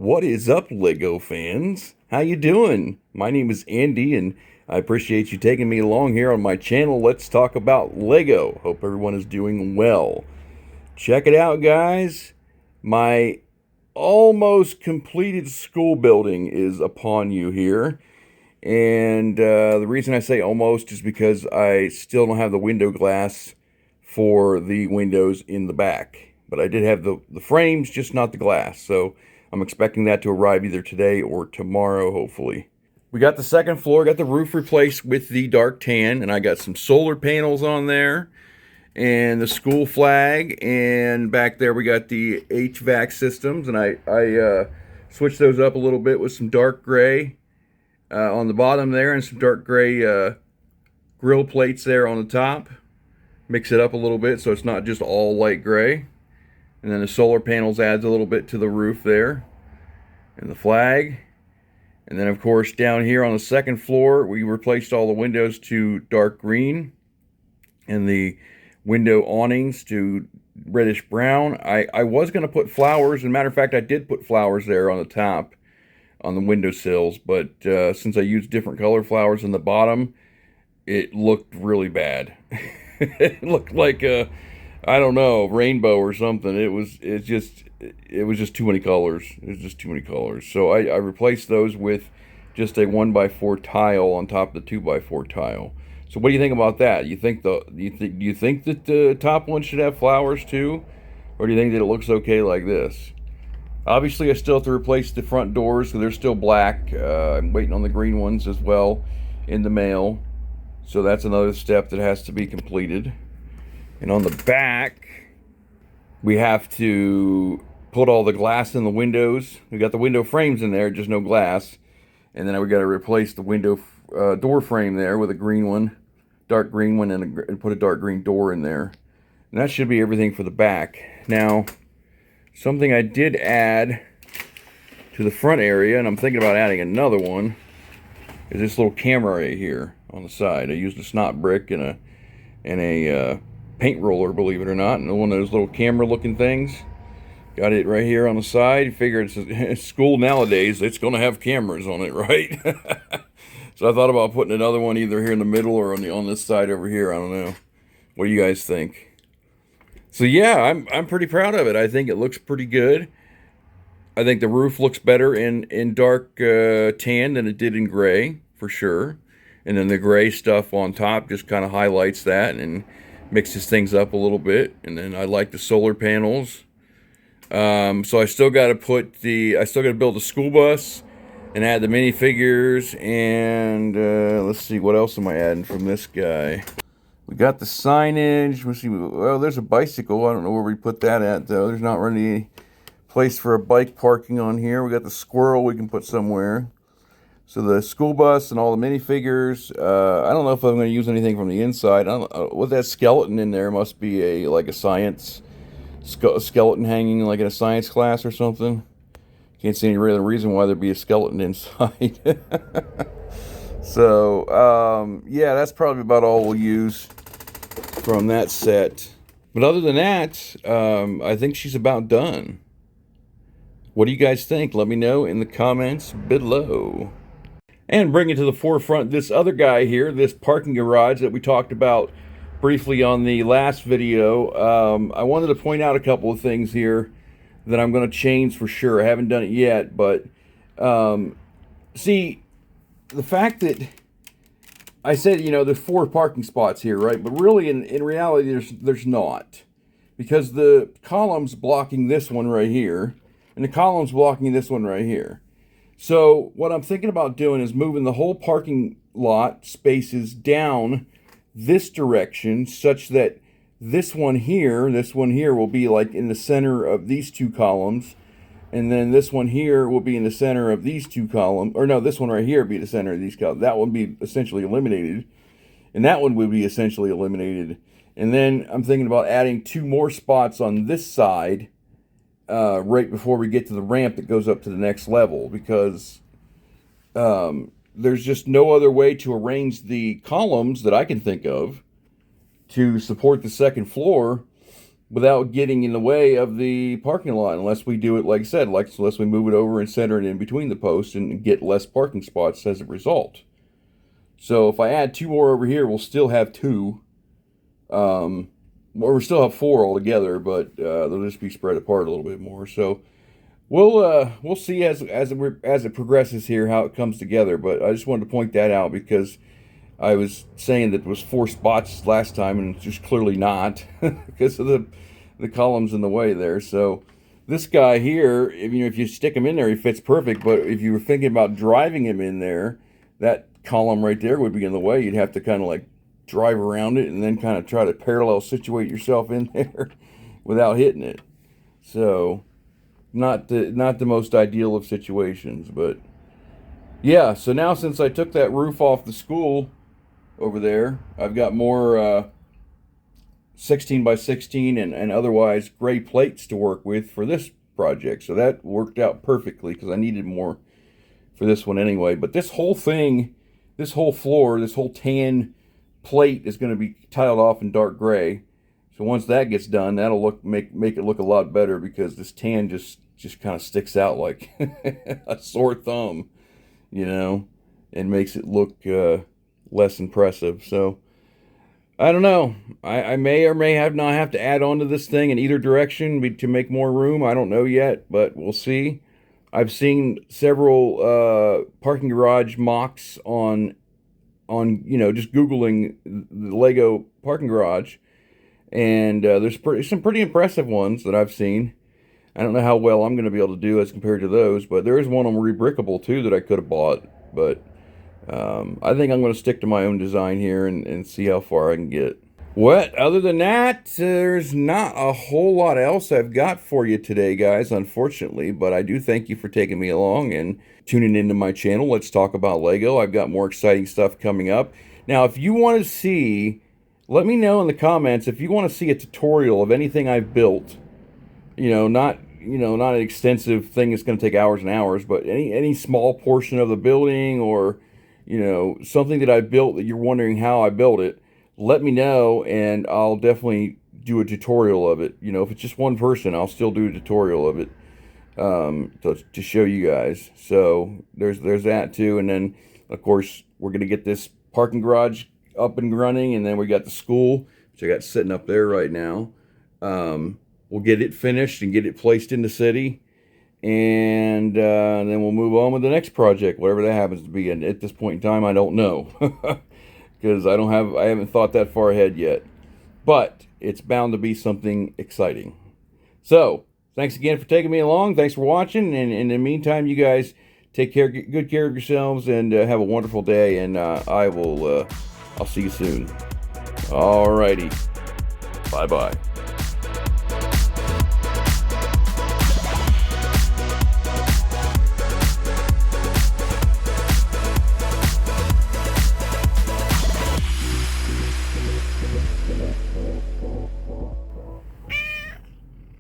What is up, Lego fans? How you doing? My name is Andy, and I appreciate you taking me along here on my channel. Let's talk about Lego. Hope everyone is doing well. Check it out, guys. My almost completed school building is upon you here. And the reason I say almost is because I still don't have the window glass for the windows in the back. But I did have the frames, just not the glass. So I'm expecting that to arrive either today or tomorrow, hopefully. We got the second floor, got the roof replaced with the dark tan, and I got some solar panels on there, and the school flag, and back there we got the HVAC systems, and I switched those up a little bit with some dark gray on the bottom there, and some dark gray grill plates there on the top. Mix it up a little bit so it's not just all light gray. And then the solar panels adds a little bit to the roof there. And the flag. And then of course down here on the second floor we replaced all the windows to dark green. And the window awnings to reddish brown. I was going to put flowers. As a matter of fact, I did put flowers there on the top on the windowsills. But since I used different color flowers in the bottom, it looked really bad. It looked like a, I don't know, rainbow or something. It was just too many colors. It was just too many colors. So I replaced those with just a 1x4 tile on top of the 2x4 tile. So what do you think about that? You think do you think that the top one should have flowers too, or do you think that it looks okay like this? Obviously, I still have to replace the front doors, so they're still black. I'm waiting on the green ones as well in the mail. So that's another step that has to be completed. And on the back, we have to put all the glass in the windows. We got the window frames in there, just no glass. And then we got to replace the window door frame there with a green one, dark green one, and put a dark green door in there. And that should be everything for the back. Now, something I did add to the front area, and I'm thinking about adding another one, is this little camera right here on the side. I used a snot brick and a paint roller, believe it or not, and one of those little camera looking things. Got it right here on the side. You figure it's school nowadays, it's going to have cameras on it, right? So I thought about putting another one either here in the middle or on this side over here. I don't know. What do you guys think? So yeah, I'm pretty proud of it. I think it looks pretty good. I think the roof looks better in dark tan than it did in gray, for sure. And then the gray stuff on top just kind of highlights that and mixes things up a little bit. And then I like the solar panels. So I still got to build a school bus and add the minifigures. And let's see, what else am I adding from this guy? We got the signage. Let's see. Well, there's a bicycle. I don't know where we put that at though. There's not really any place for a bike parking on here. We got the squirrel we can put somewhere. So the school bus and all the minifigures. I don't know if I'm going to use anything from the inside. I don't know, with that skeleton in there, must be like a science skeleton hanging like in a science class or something. Can't see any real reason why there'd be a skeleton inside. So yeah, that's probably about all we'll use from that set. But other than that, I think she's about done. What do you guys think? Let me know in the comments below. And bring it to the forefront this other guy here, this parking garage that we talked about briefly on the last video. I wanted to point out a couple of things here that I'm going to change for sure. I haven't done it yet, but see, the fact that I said, you know, there's 4 parking spots here, right? But really, in reality, there's not. Because the column's blocking this one right here, and the column's blocking this one right here. So what I'm thinking about doing is moving the whole parking lot spaces down this direction such that this one here will be like in the center of these 2 columns, and then this one here will be in the center of these 2 columns, or no, this one right here will be the center of these columns. That one be essentially eliminated, and that one would be essentially eliminated. And then I'm thinking about adding 2 more spots on this side right before we get to the ramp that goes up to the next level, because there's just no other way to arrange the columns that I can think of to support the second floor without getting in the way of the parking lot, unless we do it, like I said, unless we move it over and center it in between the posts and get less parking spots as a result. So if I add 2 more over here, we'll still have 2. Or we'll still have 4 altogether, but they'll just be spread apart a little bit more. So we'll see as it progresses here how it comes together. But I just wanted to point that out because I was saying that it was 4 spots last time, and it's just clearly not because of the columns in the way there. So this guy here, if you stick him in there, he fits perfect. But if you were thinking about driving him in there, that column right there would be in the way. You'd have to kind of like drive around it and then kind of try to parallel situate yourself in there without hitting it. So not the most ideal of situations, but yeah. So now since I took that roof off the school over there, I've got more 16 by 16 and otherwise gray plates to work with for this project. So that worked out perfectly because I needed more for this one anyway. But this whole thing, this whole floor, this whole tan plate is going to be tiled off in dark gray. So once that gets done, that'll make it look a lot better because this tan just kind of sticks out like a sore thumb, and makes it look less impressive. So I don't know. I may or may not have to add on to this thing in either direction to make more room. I don't know yet, but we'll see. I've seen several parking garage mocks on just Googling the Lego parking garage, and there's some pretty impressive ones that I've seen. I don't know how well I'm going to be able to do as compared to those, but there is one on Rebrickable too that I could have bought, but I think I'm going to stick to my own design here and see how far I can get. What? Other than that, there's not a whole lot else I've got for you today, guys, unfortunately. But I do thank you for taking me along and tuning into my channel. Let's talk about Lego. I've got more exciting stuff coming up. Now, if you want to see, let me know in the comments if you want to see a tutorial of anything I've built. Not an extensive thing that's going to take hours and hours, but any small portion of the building or something that I built that you're wondering how I built it, let me know and I'll definitely do a tutorial of it. If it's just one person, I'll still do a tutorial of it to show you guys. So there's that too. And then of course we're going to get this parking garage up and running, and then we got the school, which I got sitting up there right now. We'll get it finished and get it placed in the city. And then we'll move on with the next project, whatever that happens to be. And at this point in time, I don't know because I haven't thought that far ahead yet. But it's bound to be something exciting. So thanks again for taking me along. Thanks for watching. And in the meantime, you guys take good care of yourselves and have a wonderful day. And I'll see you soon. Alrighty. Bye-bye.